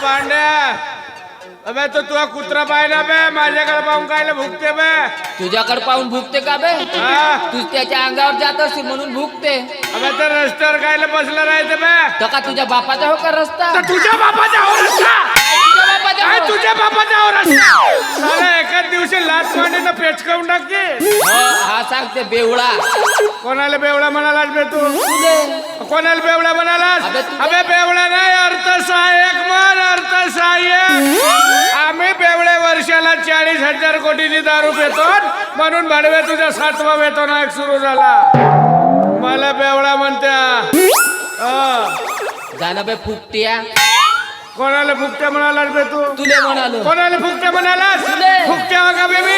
पांड्या अबे तो तुझा कुत्रा पाहिला बे माझ्याकडे पाहून कायला भुकते बे तुझ्याकडे पाहून भुकते का बे हा? तू त्याच्या अंगावर जात असतील म्हणून भुकते अबे तर रस्त्यावर कायला बसलं राहायचं बे तर का तुझ्या बापाचा हो का रस्ता तर तुझ्या बापाचा हो रस्ता तुझ्या बापाचा काय हो? तुझ्या बापाचा हो रस्ता साला एकाच दिवशी लाच मांडीनं पेचकावून टाकते हो, हा सांगते बेवळा कोणाला बेवडा म्हणालास बे तू तुले कोणाला बेवडा म्हणालास अबे तू- अबे बेवडा नाही अर्थसहाय्यक म्हण अर्थसहाय्यक आम्ही बेवडे वर्षाला 40,000 कोटीची दारू पितो म्हणून भाडवे तुझा 7वा वेतन आयोग सुरू झाला मला बेवडा म्हणत्या जाणं बे फुकट्या कोणाला फुकट्या म्हणालास बे तू तुले म्हणालो कोणाला फुकट्या म्हणालास तुले. फुकट्या हो का बेबी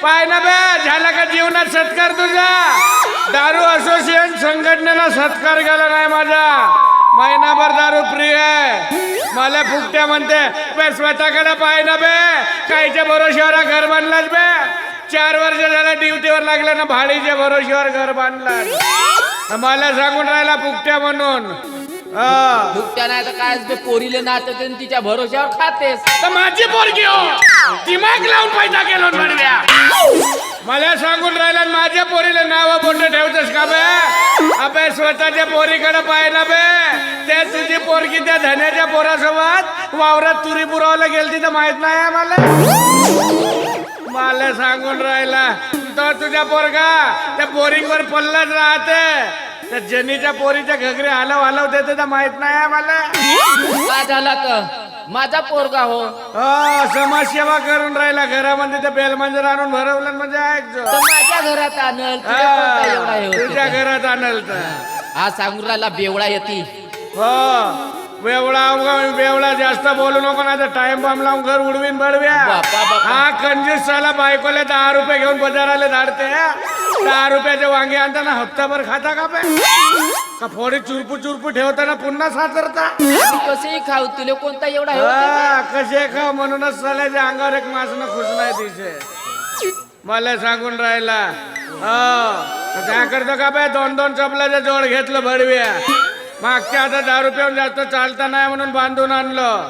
पाय ना बे झाला का जीवनात सत्कार तुझा दारू असोसिएशन संघटनेला सत्कार गेला नाही माझा महिनाभर दारू फ्री आहे मला फुकट्या म्हणते बे स्वतःकडे पाय ना बे काहीच्या भरोश्यावर घर बांधलास बे 4 वर्ष झाला ड्युटीवर लागला ना भाडीच्या भरोश्यावर घर बांधला मला सांगून राहिला फुकट्या म्हणून फुकट्या नाही तर काय बे पोरीले नाचते आणि तिच्या भरोश्यावर खातेस तर माझी पोरगी हो दिमाग लावून पैदा केलो बडव्या मला सांगून राहिला माझ्या पोरीला नाव बोट ठेवतस का बे अबे स्वतःच्या पोरीकडे पाहिला बे त्या तुझी पोरगी त्या धन्याच्या पोरासोबत वावरात तुरी पुरवायला गेलती तर माहित नाही आहे मला सांगून राहिला तो तुझ्या पोरगा त्या बोरिंग वर पल्लाच राहते त्या जनीच्या पोरीच्या घगरे हलव देते तर माहित नाही आहे मला काय झाला तर माझा पोरगा हो समाजसेवा करून राहिला घरामध्ये ते बेलमंजर आणून भरवलं म्हणजे ऐकतो तर माझ्या घरात आणल तुला कोणता एवढा हे होते तुझ्या तर? घरात आणल तर हा सांगून राहिला बेवळा येती हो बेवळा जास्त बोलू नको ना तर टाइम बॉम्ब लावून घर उडवीन बडव्या बापा, बापा. हा कंजूस साला बायकोला 10 रुपये घेऊन बाजाराला धाडते 10 रुपयाचे वांगे आणताना हप्ताभर खाता का बे का फोडी चुरपू ठेवताना पुन्हा साचरता कसेही खाऊ तुला कोणता एवढा हे होते तर? कसे खा म्हणूनच साल्याच्या अंगावर एक मासनं खुश नाही तिचे मला सांगून राहिला काय करतो का बे 2-2 चपलाच्या जोड घेतलं भडव्या मागच्या आता 10 रुपयाहून जास्त चालता नाही म्हणून बांधून आणलं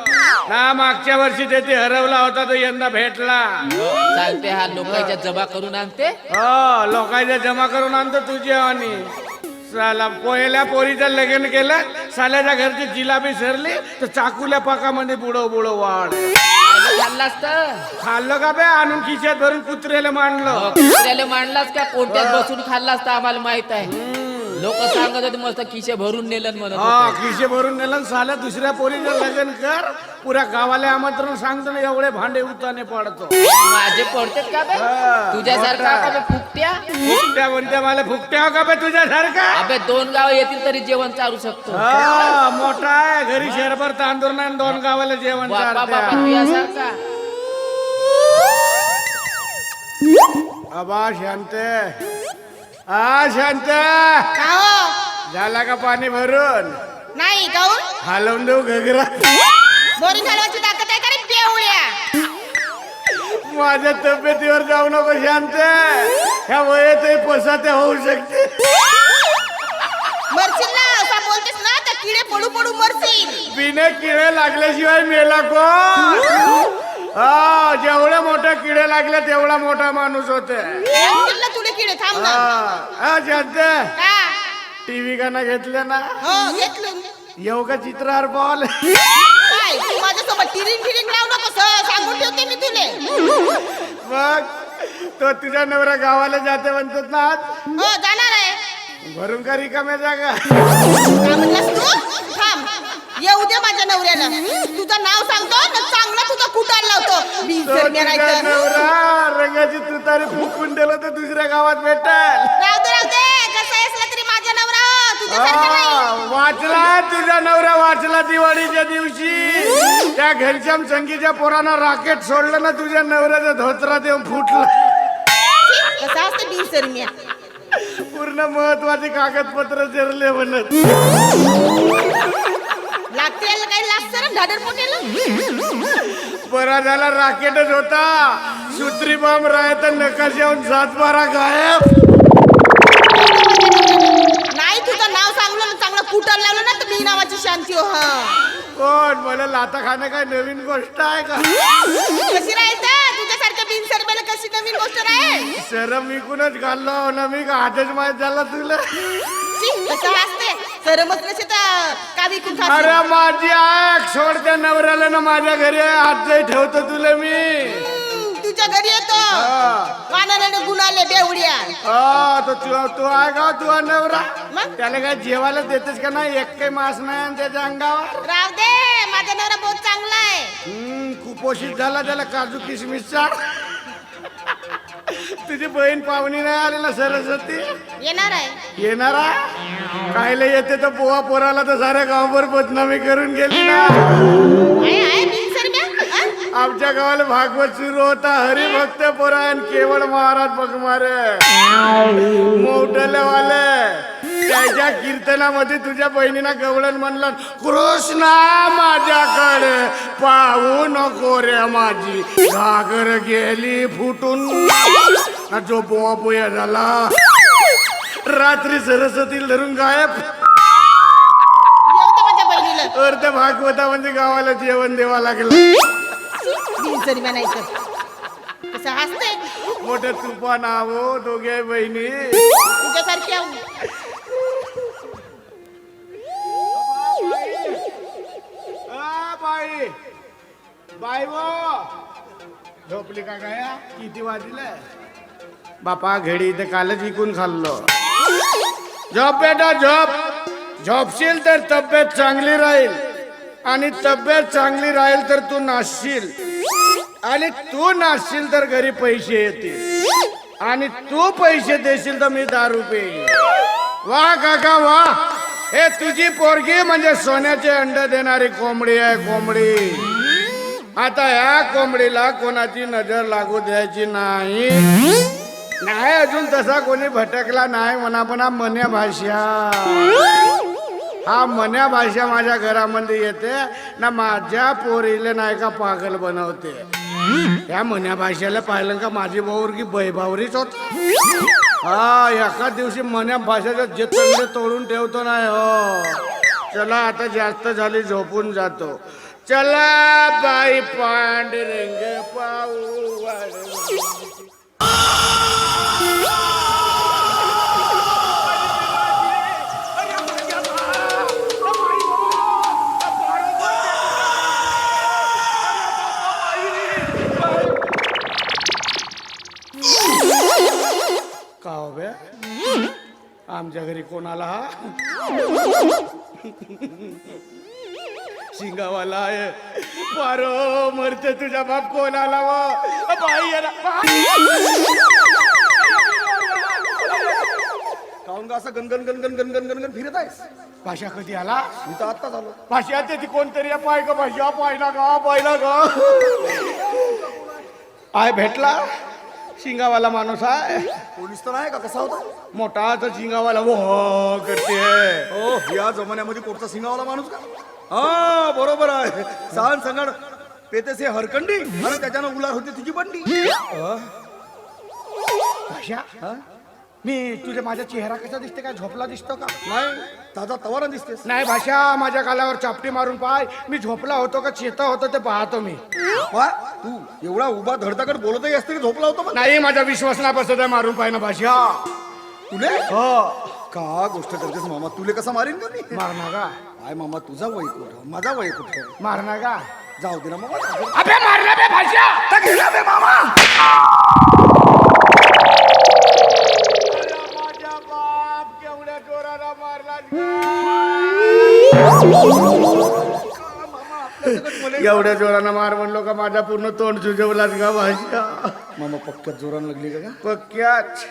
ना मागच्या वर्षी ते हरवला होता तो यंदा भेटला चालते हा लोकांच्या जमा करून आणते हो लोकांच्या जमा करून आणतो तुझी आणि साला पहिल्या पोरीचं लग्न केलं साल्याच्या घरची जिलाबी सरली तर चाकूल्या पाकामध्ये बुडव वाढ खाल्लास तर खाल्लं का बे आणून खिशात भरून कुत्र्याला मांडलं कुत्र्याला मांडलास का कोणत्यात बसून खाल्लास तर आम्हाला माहित आहे लोक सांगत होते मस्त खिशे भरून नेलं म्हणत हा होते. खिशे भरून नेलं साल्या दुसऱ्या पोरीचं लग्न कर पुऱ्या गावाला आमंत्रण सांगतो ना एवढे भांडे उताने पडतो माझे पडतेत का बे हा, तुझ्यासारखा मोठा. का बे फुकट्या फुकट्या म्हणते मला फुकट्या हो का बे तुझ्यासारखा अबे 2 गाव येतील तरी जेवण चालू शकतो हा मोठा आहे घरी शेरभर तांदूळ नाही आणि 2 गावाला जेवण बापा बापा चालते तुझ्यासारखा आबा शांते शांत झाला का पाणी भरून नाही काऊन हलवून देऊ घगरा बोरिंग घालवायची ताकद आहे का रे पेवळ्या माझ्या तब्येतीवर जाऊ नको शांत ह्या वयातही पसाते होऊ शकते मरशील ना असा बोलतेस ना तर किडे पडू पडू मरशील बिने किडे लागल्याशिवाय मेला कोण हा जेवढे मोठे किडे लागले तेवढा मोठा माणूस होते लागतील ना तुले किडे थांब ना शांत का टीव्ही का ना घेतले ना हो घेतलं येऊ का चित्रहार पावले काय तू माझ्यासोबत टिरिंग लावू नको सांगून ठेवते मी तुले मग तो तुझ्या नवरा गावाला जाते म्हणतात ना आज हो जाणार आहे भरून का रिकाम्या जागा काय म्हणलास तू थांब येऊ दे माझ्या नवऱ्याला तुझं नाव सांगतो ना चांगला तुझा कुटार लावतो तो बीजर तुझ्या नवरा रंगाची तुतारी फुकून दिलं तर दुसऱ्या गावात भेटल राहू दे कसं असलं तरी माझा नवरा हो, तुझ्यासारखा नाही वाचला तुझा नवरा वाचला दिवाळीच्या दिवशी त्या घनश्याम संगीच्या पोरानं राकेट सोडलं ना तुझ्या नवऱ्याच्या धोत्रात येऊन फुटलं कसं असतं बीजर म्या पूर्ण महत्वाची कागदपत्र चिरले म्हणत लागते याला काही लागतं ना ढाडर पोटेला बरा झाला राकेटच होता सुत्री बॉम्ब राहता नकाशाहून 7-12 गायब नाही तुझं नाव सांगलं चांगलं कुटार लावलं ना तर मी नावाची कोण मला लाता खाणं काय नवीन गोष्ट आहे का? कशी राहायचं तुझ्यासारख्या बिनसरमेला कशी नवीन गोष्ट राहील शरम विकूनच घाललो ना मी का हातच माहित झाला तुला. कसं असते सरमच नसे तर का विकून अरे खाशील? माझी आग सोड त्या नवऱ्याला ना माझ्या घरी हात जाई ठेवतो तुला मी. तुझ्या घरी येतो हा. वानराने गुणाले बेवड्या. हा, तो तू आहे का तू नवरा? मग? त्याला काय जेवायला देतेस का नाही? एक काही मास नाही आणि त्याच्या अंगावर. राव दे माझा नवरा बहुत चांगला आहे. कुपोषित झाला त्याला काजू किशमिशचा. तुझी बहीण पाहुणी नाही आली ना सरस्वती? येणार आहे येणारा कायला येते तर पोहा पोराला तर साऱ्या गावभर बदनामी करून गेली ना. आहे बिनसरम्या हा? आमच्या गावाला भागवत सुरू होता. हरिभक्त पुराण केवळ महाराज बघमारे मोठलेवाले त्याच्या कीर्तनामध्ये तुझ्या बहिणीना गवळण म्हणलं, कृष्णा माझ्याकडे पाहू नको रे माझी घागर गेली फुटून. जो पोहा पोया झाला रात्री सरस्वतीला धरून गायब. येऊ दे माझ्या बहिणीला. अर्ध भागवता म्हणजे गावाला जेवण देवा लागलं. बिनसरम्या नाही तर कसं हसते मोठं तुफान आहो दोघे बहिणी. तुझ्यासारख्या बाई बाई वो झोपली का काय? किती वाजले बापा? घडी इथे कालच विकून खाल्लो. झोप बेटा झोप. झोपशील तर तब्येत चांगली राहील आणि तब्येत चांगली राहील तर तू नाचशील आणि तू नाचशील तर घरी पैसे येतील आणि तू पैसे देशील तर मी दारू पेईन. वा काका वा. हे तुझी पोरगी म्हणजे सोन्याचे अंड देणारी कोंबडी आहे कोंबडी. आता या कोंबडीला कोणाची नजर लागू द्यायची नाही. नाही अजून तसा कोणी भटकला नाही म्हणा. पण हा मन्या भाषा हा मन्या भाषा माझ्या घरामध्ये येते ना. माझ्या पोरीला नाही का पागल बनवते. या मन्या भाषेला पाहिलं का माझी भाऊरगी बैभावरीच होत. हा एका दिवशी मन्या भाषेचं जे चांगले तोडून ठेवतो नाही हो. चला आता जास्त झाली झोपून जातो. चला बाई पांडुरंग पाऊ वाढ. का हो बे? आमच्या घरी कोणाला हा शिंगावाला आहे. पारो मरते तुझा बाप कोणाला व बाई आहे ना. काऊन का असं गणगण गणगण गणगण गणगण फिरत आहेस? भाषा कधी आला? मी तर आत्ता झालो. भाषा ते ती कोणतरी पाय का भाषा पाहिला का पाहिला का? आय भेटला शिंगावाला माणूस आहे. पोलीस तर आहे का? कसा होता? मोठाच शिंगावाला वो करते. हो या जमान्यामध्ये कोणता सिंगावाला माणूस का? हा बरोबर आहे. सांग संगड पेतेसे हरकंडी आणि त्याच्यानं उलार होती तुझी बंडी. भाषा मी तुझे माझा चेहरा कसा दिसते काय? झोपला दिसतो का? नाही ताजा तवारा दिसतेस. नाही भाषा माझ्या गालावर चापटी मारून पाय. मी झोपला होतो का चेता होतो ते पाहतो मी. वा तू एवढा उभा धडधाकड बोलतही असते की झोपला होता. पण नाही माझा विश्वास नाही बसत आहे मारून पाय ना भाषा. तुले हो का गोष्ट करतेस मामा? तुले कसा मारीन का मी? मारना का? काय मामा तुझा वय कुठं माझा वय कुठं? मारना का? जाऊ दे ना मामा. अबे मारला बे भाषा. गेला बे मामा. माझ्या बाप केवढ्या जोराला मारला. एवढ्या जोरानं मार म्हणलो का माझा पूर्ण तोंड सुजवलाच का भाषा? मामा पक्क्यात जोरानं लागली का? पक्क्याच.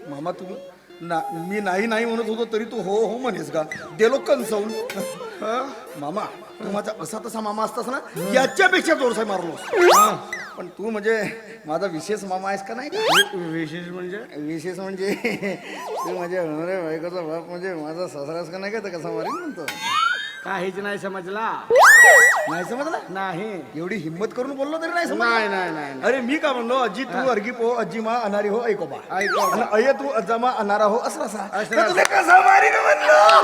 मामा तू मी नाही नाही म्हणत होतो तरी तू हो हो म्हणेस का? देलो कणसवून. मामा तू माझा असा तसा मामा असतास ना याच्यापेक्षा जोरसाय मारलो. पण तू म्हणजे माझा विशेष मामा आहेस का नाही का? विशेष म्हणजे विशेष म्हणजे तू माझ्या होणाऱ्या बायकोचा बाप म्हणजे माझा सासरास का नाही का? तर कसा मारेन म्हणतो. काहीच नाही समजला. नाही समजला? नाही एवढी हिंमत करून बोललो तरी नाही समजला? नाही नाही नाही अरे मी का म्हणलो अज्जी तू अर्गी पो अज्जी मा अनारी हो ऐकोबा ऐकोबा. आणि अय तू अज्जामा अनारा हो असं असा असं तर तुला कसा मारीन म्हणलो.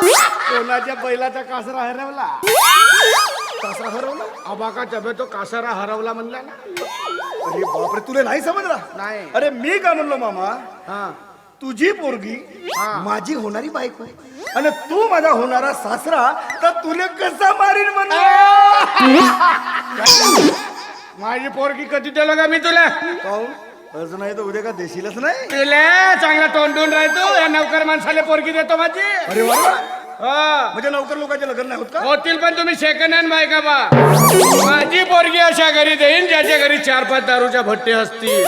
कोणाच्या बैलाचा कासरा हरवला. सासरा हरवला? अबाका तबे तो कासारा हरवला म्हणला ना. अरे बापरे, तुला नाही समजला? नाही. अरे मी काय म्हणलो मामा, हा तुझी पोरगी हा. माझी होणारी बायको आणि तू माझा होणारा सासरा, तर तुला कसा मारीन म्हणलो? माझी पोरगी कधी दिलं का मी तुला? काहून? आज नाही तर उद्या का देशीलच नाही? तुला चांगला तोंडून राहतो. या नौकर माणसाला पोरगी देतो माझी. अरे वा, हा. म्हणजे लवकर लोकांचे लग्न नाही होत का? होतील पण तुम्ही सेकंड हँड बायका बा. माझी पोरगी अशा घरी देईन ज्याच्या घरी 4-5 दारूच्या भट्टे असतील.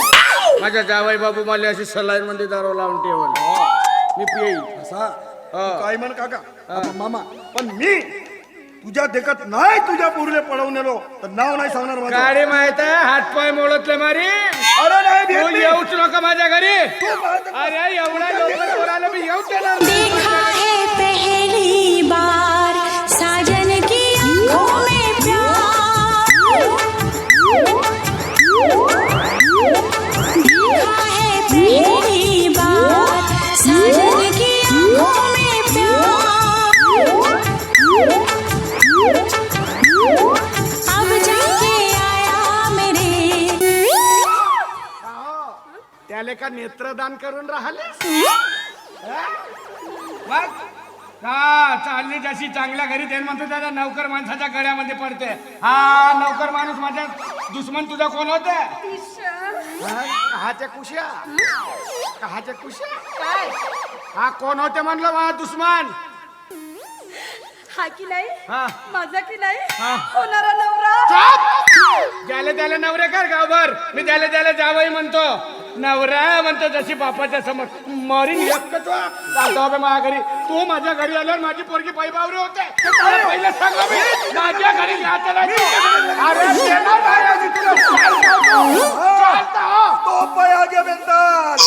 माझ्या जावई बाबू मला अशी सलाईन मध्ये दारू लावून ठेवून मी पिईल. असा तू काय म्हण काका, आपण मामा, पण मी तुझ्या देखत नाही तुझ्या पोरीला पळवून नेलो तर नाव नाही सांगणार माझं. गाडी माहित आहे, हातपाय मोडतले मारी. अरे नाही तू भेट मी. येऊच नका माझ्या घरी. तू माझं- अरे एवढा लवकर कोणाला मी येऊच देणार नाही. देखा है पहली बार साजन की आंखों में प्यार, देखा है पहली बार साजन की आंखों में प्यार, अब जाके आया मेरे. त्याले का नेत्रदान करून राहिले. हा चालली जशी चांगल्या घरी ते म्हणतो त्याच्या नौकर माणसाच्या गळ्यामध्ये पडते. हा नौकर माणूस माझ्या दुश्मन तुझा कोण होते? कहाच्या कुशा, कहाच्या कुशा. काय हा कोण होते म्हणलं माझा दुश्मन? हा की नाही हा. माझा की नाही हा. होणारा नवरा. ज्याला त्याला नवरे कर गावभर. मी त्याला त्याला जावई म्हणतो. नवरा म्हणतो जशी बापाच्या समोर मरीन एकच माझ्या घरी. तू माझ्या घरी आल्यावर माझी पोरगी पैबावरी होते. तुला पहिलं सांगतो मी, माझ्या घरी राहते नाही तू. अरे देणार नाही आधी तुला. चालता हो. चालता हो. तो पाय आगे बेंदार.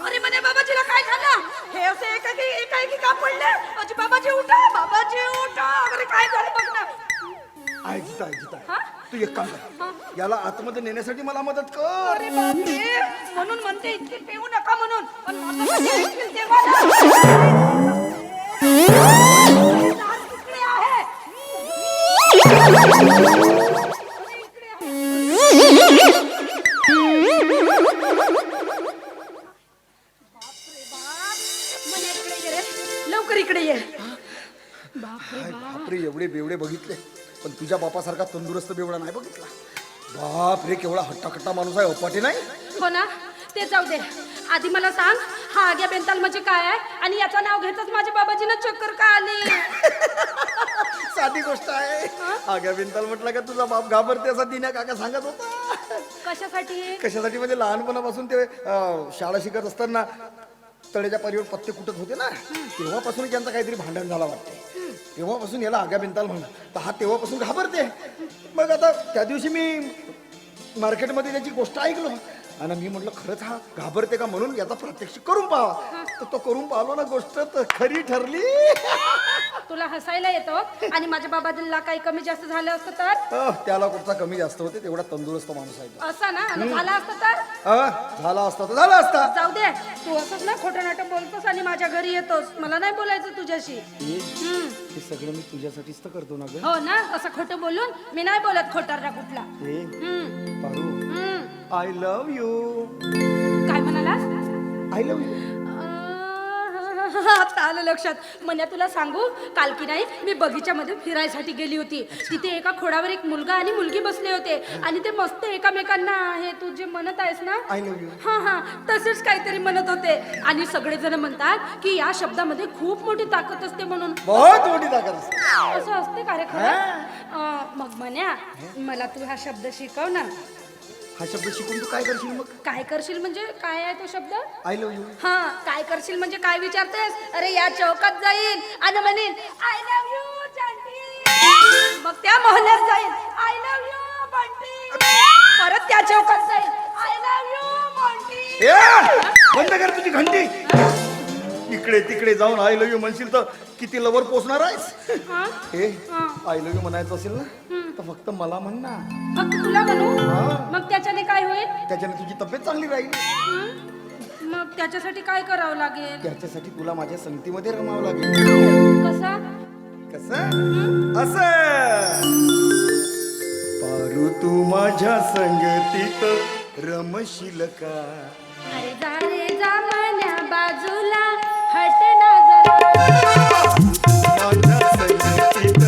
अरे म्हणे बाबाजीला काय झालं? हे असे एकाएकी का पडले? अजी बाबाजी उठा, बाबाजी उठा. अरे काय झालं बघ ना. ऐकता हा? तू एक काम कर, याला आतमध्ये नेण्यासाठी मला मदत कर. अरे बापरे, म्हणून म्हणते इतकी पिऊ नका म्हणून. पण माझं कधी ऐकतील तेव्हा ना. लाल इकडे आहे. अरे इकडे आहे. म्हणे इकडे ये रे. लवकर इकडे ये. बापरे, एवढे बेवडे बघितले पण तुझ्या बापासारखा तंदुरुस्त बेवडा नाही बघितला. बाप रे, केवढा हट्टाकट्टा माणूस आहे, अपाटी नाही. हो ना, ते जाऊ दे. आधी मला सांग, हा आग्या बेंताल म्हणजे काय आहे? आणि याचं नाव घेतच माझ्या बाबाजीनं चक्कर का आली? साधी गोष्ट आहे. आग्या बिनताल म्हटलं का तुझा बाप घाबरते असं दिन्या काका सांगत होता. कशासाठी? कशासाठी म्हणजे लहानपणापासून ते शाळा शिकत असताना तळेच्या पारीवर पत्ते कुटत होते ना, तेव्हापासून त्यांचं काहीतरी भांडण झाला वाटते. तेव्हापासून याला आग्या बिनताल म्हणलं. तर हा तेव्हापासून घाबरते. मग आता त्या दिवशी मी मार्केटमध्ये त्याची गोष्ट ऐकलो आणि मी म्हटलं खरंच हा घाबरते का म्हणून याचा प्रात्यक्षिक करून पाहा. तर तो करून पाहिलो ना, गोष्ट तर खरी ठरली. तुला हसायला येतो आणि माझ्या बाबाजीला काही कमी जास्त झालं असतं तर? त्याला कुठचा कमी जास्त होते, तेवढा तंदुरुस्त माणूस आहे तो. असं ना, आणि झालं असतं तर? झाला असता तर झाला असता. जाऊ दे, तू असंच ना खोटं नाटक बोलतोस आणि माझ्या घरी येतोस. मला नाही बोलायचं तुझ्याशी. हे सगळं मी तुझ्यासाठीच तर करतो ना ग. हो ना, असं खोटं बोलून मी नाही बोलत खोटारडा कुठला. Paru, I love you. काय म्हणालास? I love you. आता आलं लक्षात. म्हण्या तुला सांगू, काल की नाही मी बगीच्यामध्ये फिरायसाठी गेली होती. तिथे एका खोडावर एक मुलगा आणि मुलगी बसले होते आणि ते मस्त एकामेकांना हे तू जे म्हणत आहेस ना, आय लव्ह यू. हा हा, तसेच काहीतरी म्हणत होते. आणि सगळेजण म्हणतात की या शब्दामध्ये खूप मोठी ताकद असते म्हणून. बहुत मोठी ताकद असते. असं असते का रे खरं? मग म्हण्या, मला तू हा शब्द शिकव ना. हा शब्द शिकून तू काय करशील मग? काय करशील म्हणजे काय आहे तो शब्द? I love you. हा, काय करशील म्हणजे काय विचारतेस? अरे या चौकात जाईन आणि म्हणेन आय लव्ह यू चांटी. मग त्या मोहल्ल्यात जाईन आय लव्ह यू बंटी. परत त्या चौकात जाईन आय लव्ह यू बंटी. बंद कर तुझी घंटी. इकडे तिकडे जाऊन आय लव्ह यू म्हणशील तर किती लवर पोचणार आहेस? हे आय लव्ह यू म्हणायचं असेल ना तर फक्त मला म्हण ना. फक्त तुला म्हणू? मग त्याच्याने काय होईल? त्याच्याने तुझी तब्येत चांगली राहील. मग त्याच्यासाठी काय करावं लागेल? त्याच्यासाठी तुला माझ्या संगतीमध्ये रमावं लागेल. कसा? कसं असं पारू तू माझ्या संगतीत रमशील का? अरे जा रे जा मन्या बाजूला हट ना जरा. माझ्या संगतीत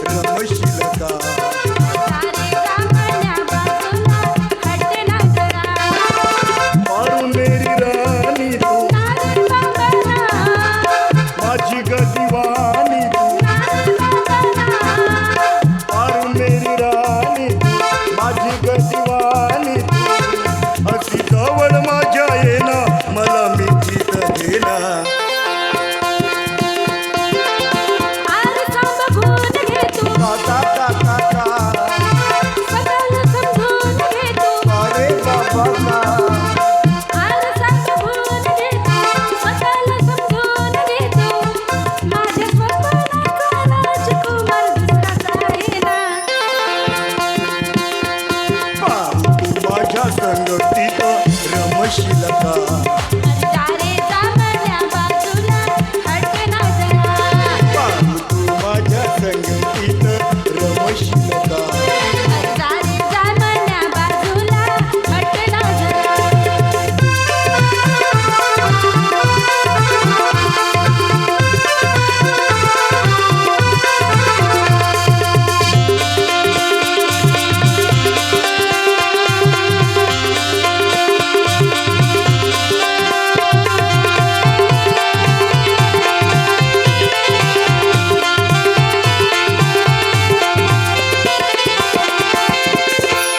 रमशील का? जा रे जा मन्या बाजूला हट ना जरा. पारू मेरी राणी तू नारळ बाबांना, माझी गदिवानी तू. नारळ बाबांना. पारू मेरी राणी तू माझी गदिवानी तू. अशी जवळ माझ्या येना मला मिठीत घेना. आरसा बघून घे तू, काका काका का स्वतःला समजून घे तू. अरे बाबा का आरसा बघून घे तू, स्वतःला समजून घे तू. माझ्या स्वप्नाचा राजकुमार दुसराच आहे ना. पारू तू माझ्या संगतीत रमशील का? जा रे जा मन्या बाजूला हट ना जरा. पारू तू माझ्या संगतीत रमशील का? जा रे जा मन्या बाजूला हट ना जरा.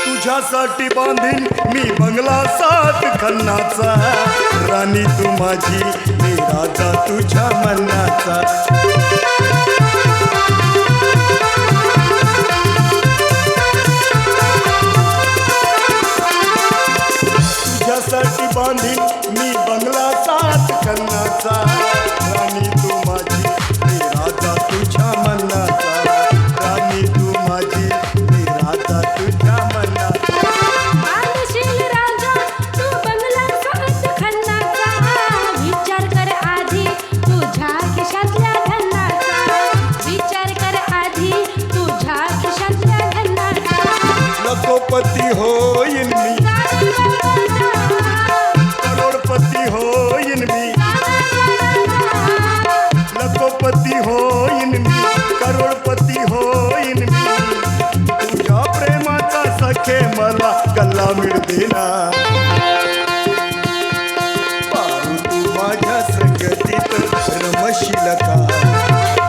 तुझ्यासाठी बांधीन मी बंगला 7 खन्नाचा. राणी तू माझी मी राजा तुझ्या मनाचा. तुझ्यासाठी बांधीन मी बंगला 7 खन्नाचा. राणी तू माझी मी राजा तुझ्या मनाचा. राणी तू माझी मी राजा तुझ्या मनाचा. बांधशील राजा तू बंगला 7 खन्नाचा. विचार कर आधी तुझ्या खिशातल्या धनाचा. विचार कर आधी तुझ्या खिशातल्या धनाचा. लखोपती होईन मी करोडपती होईन मी. लखोपती होईन मी करोडपती होईन मी. तुझ्या प्रेमाचा सखे मला गल्ला मिळते ना. पारू तू माझ्या संगतीत रमशील का?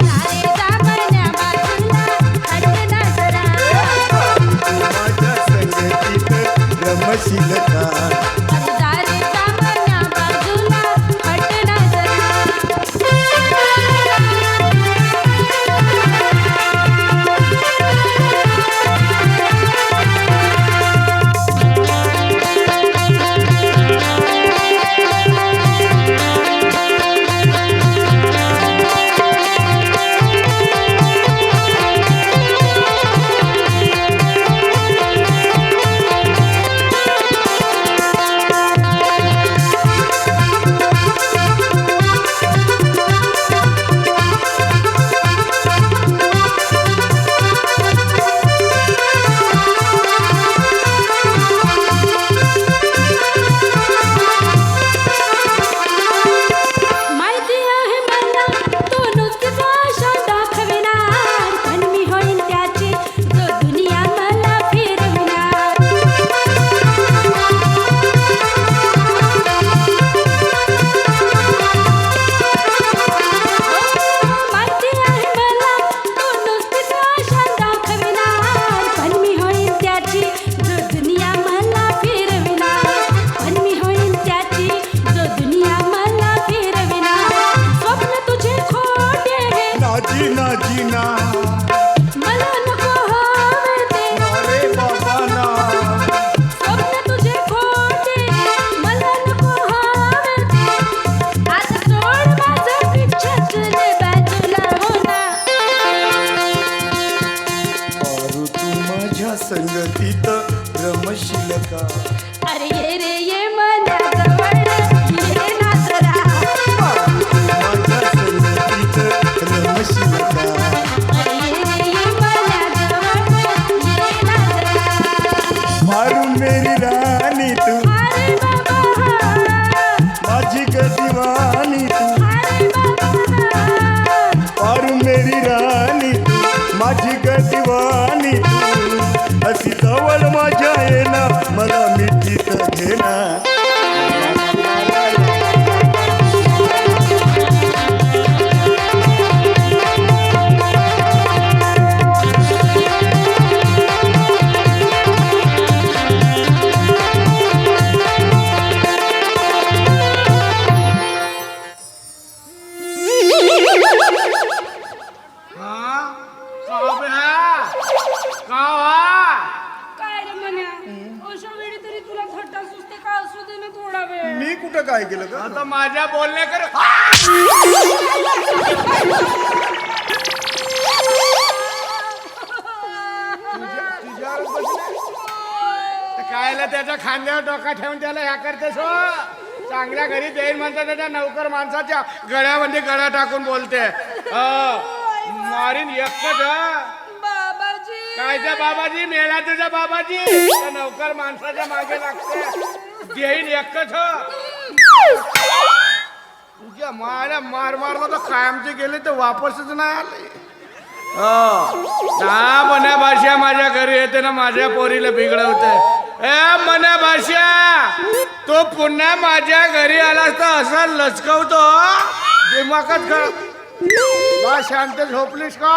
जा रे जा मन्या बाजूला हट ना जरा. तू माझ्या संगतीत रमशील का? जा रे जा मन्या बाजूला हट ना जरा. माझ्या बोलणे कर कायला त्याच्या खांद्यावर डोका ठेवून त्याला ह्या करतेस हो चांगल्या घरी देईन म्हणतात त्याच्या नौकर माणसाच्या गळ्यामध्ये गळा टाकून बोलते मारीन एकच बाबाजी कायचा बाबाजी मेला तुझा बाबाजी त्या नौकर माणसाच्या मागे लागते देईन एकच तुझ्या माऱ्या मार मारला तर कायमचे गेले तर वापसच नाही आले हा मना भाषा माझ्या घरी येते ना माझ्या पोरीला बिघडवते ए मना भाषा तो पुन्हा माझ्या घरी आला तर असा लचकवतो दिमागात बा शांत झोपलीस का